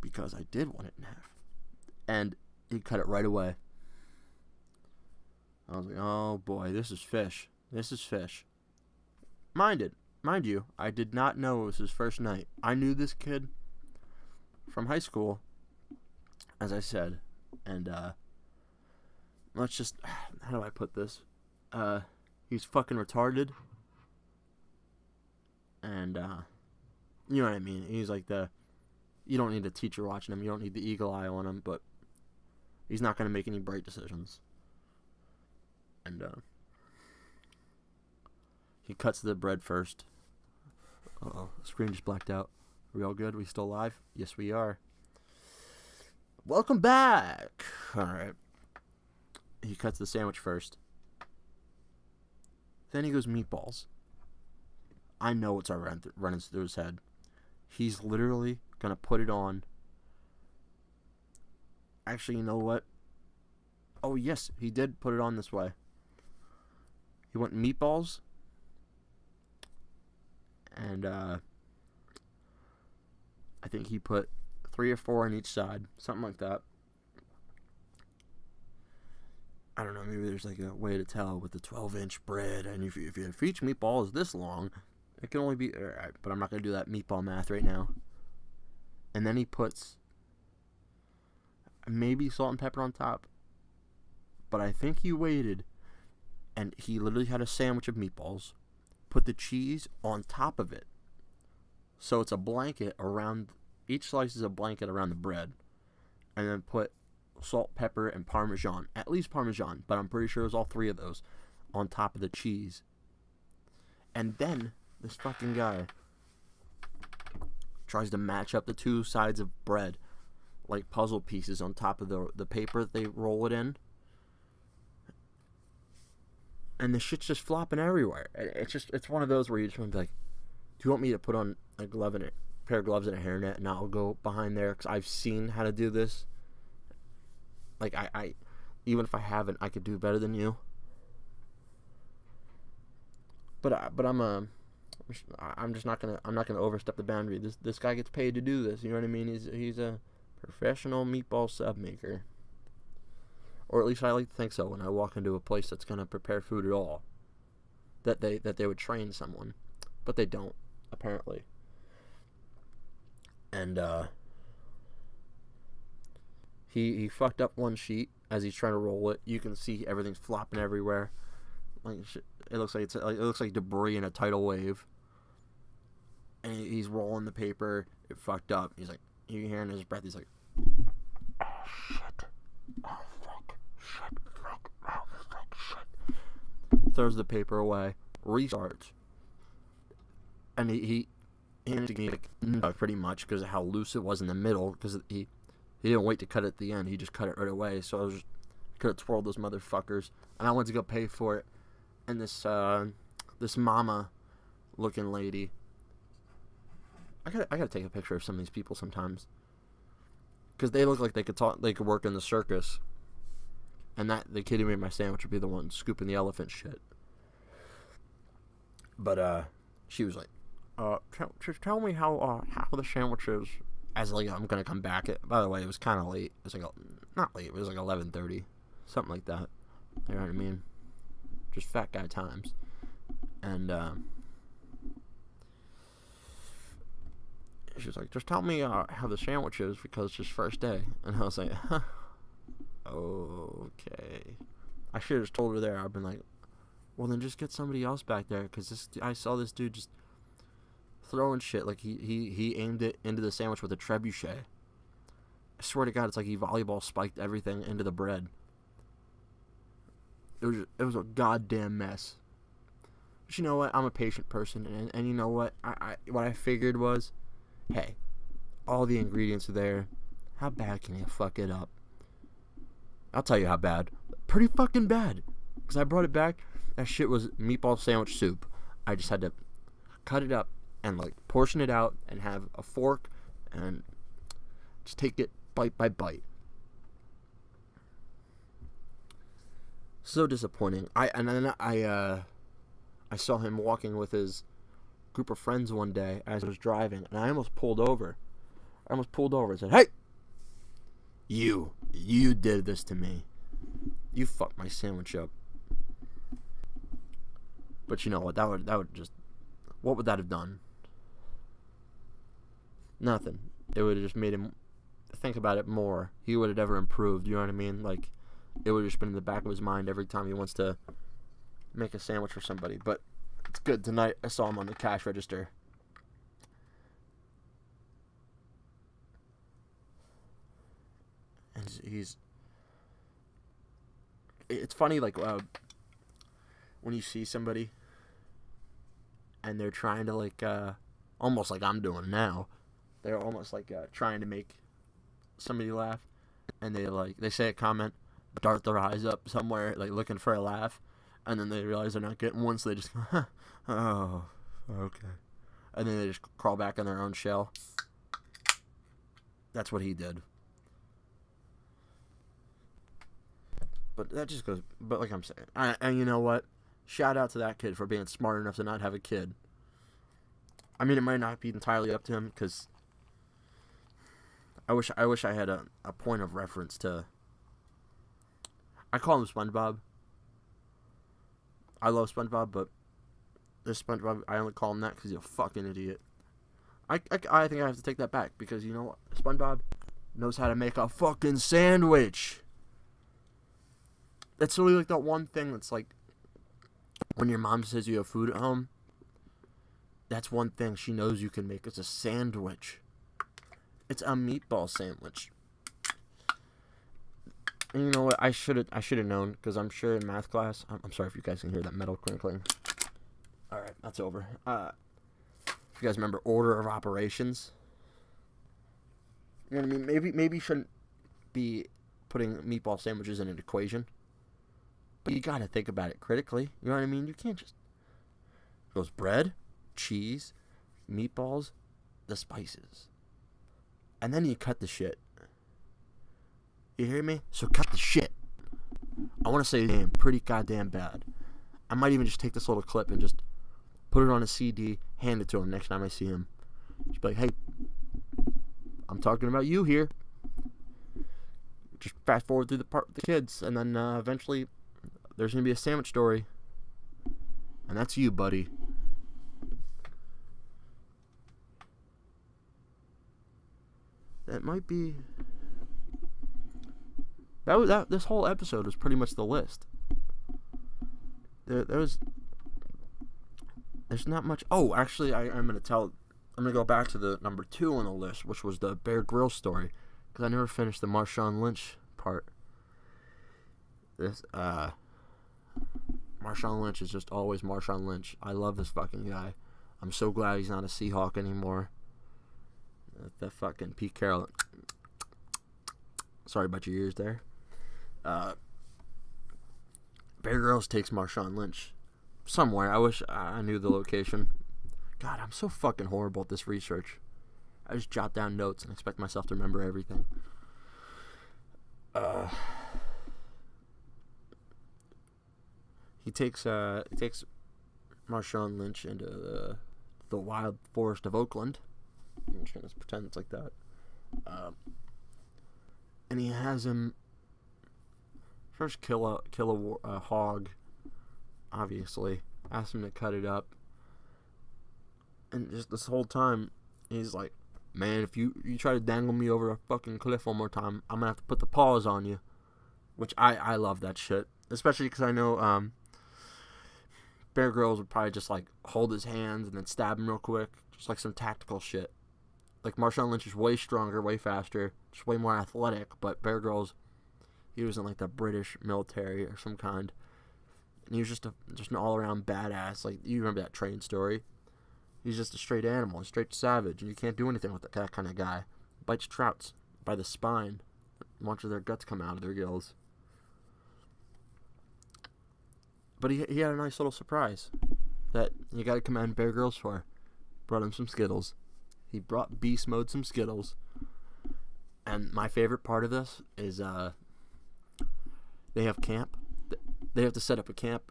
because I did want it in half. And he cut it right away. I was like, oh boy, this is fish. This is fish. Mind you, I did not know it was his first night. I knew this kid from high school, as I said. And, let's just, how do I put this? He's fucking retarded. And, you know what I mean? He's like you don't need a teacher watching him. You don't need the eagle eye on him, but he's not going to make any bright decisions. And, he cuts the bread first. Uh-oh, the screen just blacked out. Are we all good? We still live? Yes, we are. Welcome back! Alright. He cuts the sandwich first. Then he goes meatballs. I know what's running through his head. He's literally gonna put it on. Actually, you know what? Oh, yes, he did put it on this way. He went meatballs. And, I think he put 3 or 4 on each side. Something like that. I don't know, maybe there's like a way to tell with the 12-inch bread. And if each meatball is this long, it can only be... Alright, but I'm not going to do that meatball math right now. And then he puts maybe salt and pepper on top. But I think he waited, and he literally had a sandwich of meatballs, put the cheese on top of it. So it's a blanket around... Each slice is a blanket around the bread. And then put salt, pepper, and parmesan. At least parmesan, but I'm pretty sure it was all 3 of those on top of the cheese. And then this fucking guy tries to match up the 2 sides of bread like puzzle pieces on top of the paper that they roll it in. And the shit's just flopping everywhere. It's one of those where you just want to be like, do you want me to put on a pair of gloves and a hairnet, and I'll go behind there because I've seen how to do this. Like I even if I haven't, I could do better than you. But I'm just not gonna overstep the boundary. This guy gets paid to do this. You know what I mean? He's a professional meatball sub maker. Or at least I like to think so when I walk into a place that's gonna prepare food at all. That they would train someone, but they don't, apparently. And he fucked up one sheet as he's trying to roll it. You can see everything's flopping everywhere. Like it looks like debris in a tidal wave. And he's rolling the paper. It fucked up. He's like, you can hear in his breath. He's like, oh shit, oh fuck, shit, fuck, oh fuck, shit. Throws the paper away. Restarts. And he pretty much because of how loose it was in the middle. Because he didn't wait to cut it at the end. He just cut it right away. So I was could have twirled those motherfuckers. And I went to go pay for it. And this mama looking lady. I gotta take a picture of some of these people sometimes, because they look like they could work in the circus, and that the kid who made my sandwich would be the one scooping the elephant shit. But she was like, just tell me how the sandwich is. As like I'm gonna come back. By the way, it was kind of late. It was like not late. It was like 11:30, something like that. You know what I mean? Just fat guy times. And she was like, just tell me how the sandwich is because it's his first day. And I was like, huh, okay. I should have just told her there. I've been like, well then just get somebody else back there, because I saw this dude just throwing shit like he aimed it into the sandwich with a trebuchet. I swear to God, it's like he volleyball spiked everything into the bread. It was a goddamn mess. But you know what? I'm a patient person, and you know what? What I figured was, hey, all the ingredients are there. How bad can you fuck it up? I'll tell you how bad. Pretty fucking bad. Because I brought it back. That shit was meatball sandwich soup. I just had to cut it up and like portion it out and have a fork and just take it bite by bite. So disappointing. I saw him walking with his group of friends one day as I was driving, and I almost pulled over. And said, "Hey, you did this to me. You fucked my sandwich up." But you know what? That would just, what would that have done? Nothing. It would have just made him think about it more. He would have never improved. You know what I mean? Like, it would have just been in the back of his mind every time he wants to make a sandwich for somebody. But it's good. Tonight I saw him on the cash register. And it's funny, like, when you see somebody and they're trying to, like, almost like I'm doing now. They're almost like trying to make somebody laugh, and they say a comment, dart their eyes up somewhere, like looking for a laugh, and then they realize they're not getting one, so they just go, oh, okay, and then they just crawl back in their own shell. That's what he did. But that just goes, but like I'm saying, and you know what? Shout out to that kid for being smart enough to not have a kid. I mean, it might not be entirely up to him, because I wish I had a point of reference to. I call him SpongeBob. I love SpongeBob, but this SpongeBob, I only call him that because he's a fucking idiot. I think I have to take that back, because you know what? SpongeBob knows how to make a fucking sandwich. That's really like that one thing that's like, when your mom says you have food at home, that's one thing she knows you can make. It's a sandwich. It's a meatball sandwich. And you know what? I should have known, because I'm sure in math class. I'm sorry if you guys can hear that metal crinkling. All right, that's over. If you guys remember order of operations, you know what I mean? Maybe you shouldn't be putting meatball sandwiches in an equation, but you gotta think about it critically. You know what I mean? You can't just. It goes bread, cheese, meatballs, the spices. And then you cut the shit. You hear me? So cut the shit. I want to say his name pretty goddamn bad. I might even just take this little clip and just put it on a CD, hand it to him next time I see him. Just be like, hey, I'm talking about you here. Just fast forward through the part with the kids, and then eventually there's going to be a sandwich story. And that's you, buddy. That might be. This whole episode was pretty much the list. There's not much. Oh, actually, I'm gonna go back to the number 2 on the list, which was the Bear Grylls story, because I never finished the Marshawn Lynch part. Marshawn Lynch is just always Marshawn Lynch. I love this fucking guy. I'm so glad he's not a Seahawk anymore. The fucking Pete Carroll. Sorry about your ears there. Bear Grylls takes Marshawn Lynch somewhere. I wish I knew the location. God, I'm so fucking horrible at this research. I just jot down notes and expect myself to remember everything. He takes Marshawn Lynch into the wild forest of Oakland. I'm just gonna pretend it's like that. And he has him first kill a hog. Obviously, asks him to cut it up. And just this whole time, he's like, "Man, if you try to dangle me over a fucking cliff one more time, I'm gonna have to put the paws on you." Which I love that shit, especially because I know Bear Grylls would probably just like hold his hands and then stab him real quick, just like some tactical shit. Like Marshawn Lynch is way stronger, way faster, just way more athletic. But Bear Grylls, he was in like the British military or some kind, and he was just an all around badass. Like, you remember that train story? He's just a straight animal, a straight savage, and you can't do anything with that kind of guy. Bites trouts by the spine, watches their guts come out of their gills. But he had a nice little surprise that you got to commend Bear Grylls for. Brought him some Skittles. He brought Beast Mode some Skittles. And my favorite part of this is they have camp. They have to set up a camp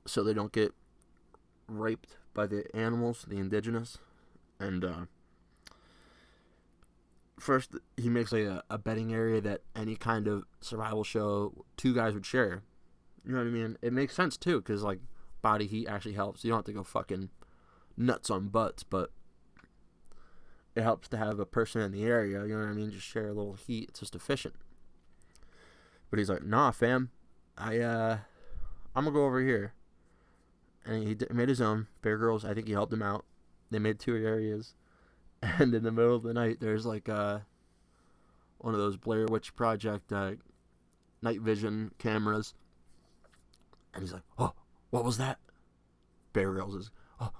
so they don't get raped by the animals, the indigenous. And first, he makes like a bedding area that any kind of survival show, two guys would share. You know what I mean? It makes sense, too, because, like, body heat actually helps. You don't have to go fucking nuts on butts, but it helps to have a person in the area, you know what I mean? Just share a little heat. It's just efficient. But he's like, "Nah, fam. I'm going to go over here." And he made his own. Bear Grylls, I think he helped him out. They made 2 areas. And in the middle of the night, there's, like, one of those Blair Witch Project night vision cameras. And he's like, "Oh, what was that?" Bear Grylls is, "Oh,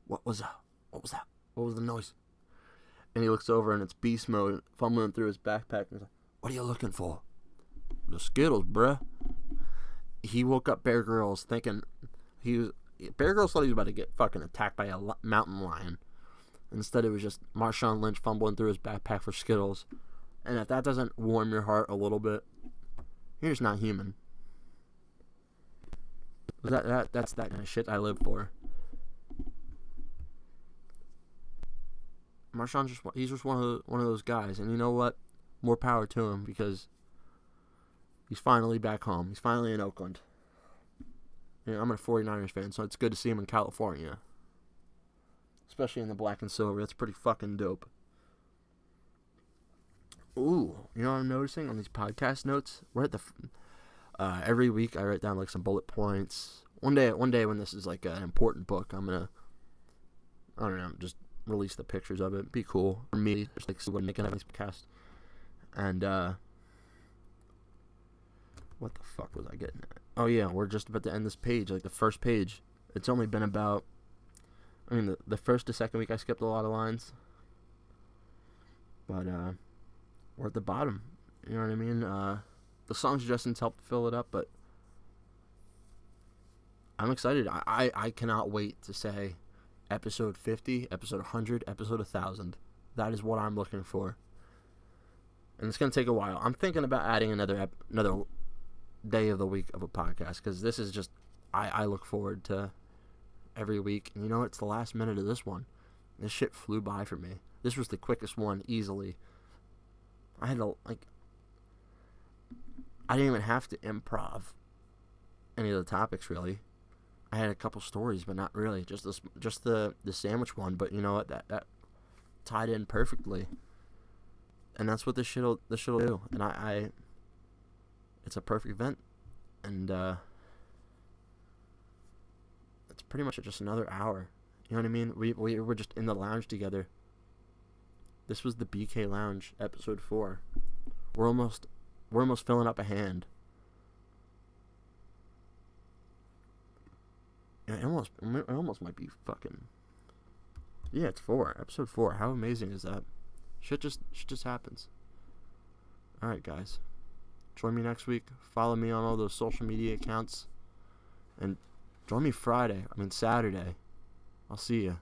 what was that? What was that? What was the noise?" And he looks over and it's Beast Mode fumbling through his backpack. And he's like, "What are you looking for?" "The Skittles, bruh." He woke up Bear Grylls thinking Bear Grylls thought he was about to get fucking attacked by a mountain lion. Instead, it was just Marshawn Lynch fumbling through his backpack for Skittles. And if that doesn't warm your heart a little bit, you're just not human. That's that kind of shit I live for. Marshawn's he's just one of those guys, and you know what? More power to him, because he's finally back home. He's finally in Oakland. You know, I'm a 49ers fan, so it's good to see him in California, especially in the black and silver. That's pretty fucking dope. Ooh, you know what I'm noticing on these podcast notes? We're at the every week I write down like some bullet points. One day when this is like an important book, I'm gonna, I don't know, just release the pictures of it. Be cool for me, just like when making a nice podcast. And what the fuck was I getting at? Oh yeah, we're just about to end this page, like the first page. It's only been about, I mean, the first to second week I skipped a lot of lines, but we're at the bottom. You know what I mean? The song suggestions helped fill it up, but I'm excited. I cannot wait to say episode 50, episode 100, episode 1000. That is what I'm looking for. And it's going to take a while. I'm thinking about adding another day of the week of a podcast, because this is just, I look forward to every week. And you know, it's the last minute of this one. This shit flew by for me. This was the quickest one, easily. I had to, like, I didn't even have to improv any of the topics, really. I had a couple stories, but not really. Just the sandwich one. But you know what? That tied in perfectly. And that's what this shit'll do. And I it's a perfect event. And it's pretty much just another hour. You know what I mean? We were just in the lounge together. This was the BK Lounge, episode 4. We're almost filling up a hand. Yeah, it almost might be fucking. Yeah, it's 4. Episode 4. How amazing is that? Shit just happens. Alright, guys. Join me next week. Follow me on all those social media accounts. And join me Saturday. I'll see you.